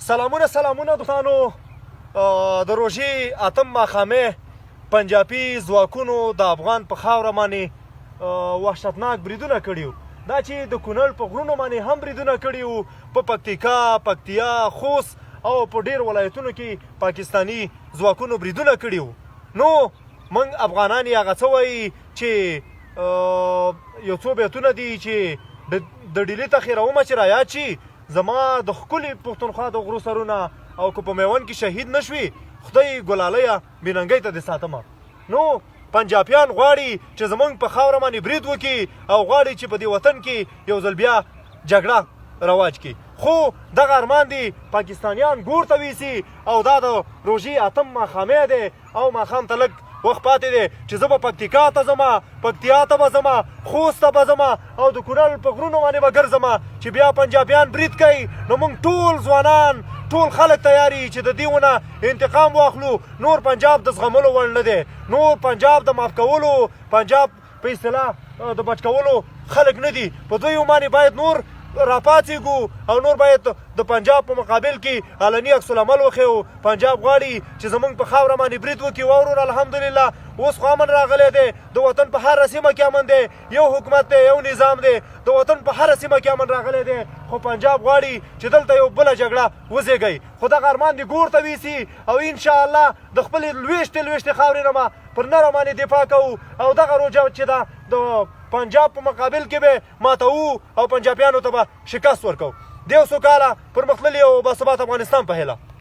سلامونه دوستانو. د روژې اتم ماښامې پنجابي ځواکونو د افغان په خاوره باندې وحشتناک بریدونه کړي وو. دا چې د کونړ په غرونو باندې هم بریدونه کړي وو، په پکتیکا، پکتیا، خوست او په ډېر ولایتونو کې پاکستاني ځواکونو بریدونه کړي وو. نو موږ افغانان یې هغه څه وایي چې یو څو بیتونه دي چې د ډیلي ته خیرومه چې رایاد شي زما د ښکلي پښتونخوا د غرو سرونه او که په میوند کې شهید نه شوي خدای ګلالیه بېننګۍ ته دې ساتمه. نو پنجابیان غواړي چې زموږ په خاوره باندې برید وکړي او غواړي چې په دې وطن کې یو ځل بیا جګړه رواج کړي، خو دغه ارمان دي پاکستانیان ګور ته ویسي او دا د روژې اتم ماښامې دی او ماښام ته لږ وخت پاتې دی چې زه به پکتیکا ته ځمه، پکتیا ته به ځمه، خوست ته به ځمه او د کونړ په غرونو باندې به ګرځمه چې بیا پنجابیان برید کوي. نو موږ ټول ځوانان ټول خلک تیار یي چې د دې ونه انتقام واخلو. نور پنجاب د زغملو وړ نه دی، نور پنجاب د معاف کولو، پنجاب په اصطلاح د بچ کولو خلک نه دي. په دوی باندې باید نور راپاڅېږو او نور باید د پنجاب په مقابل کې علني عکس العمل وښیو. پنجاب غواړي چې زموږ په خاوره باندې برید وکړي. واورور الحمدلله اوس خو امن راغلی دی، د وطن په هره سیمه کې امن دی، یو حکومت دی، یو نظام دی، د وطن په هره سیمه کې امن راغلی دی. خو پنجاب غواړي چې دلته یو بله جګړه وزېږوي. خو دغه ارمان دې ګور ته ویسي او انشاءالله د خپلې لویشتې خاورې نه به پر نره باندې دفاع کوو او دغه روژه چې ده د پنجاب په مقابل کې به ماتوو او پنجابیانو ته به شکست ورکوو. د 100 کاله پرمختللي او باثبات افغانستان په هیله.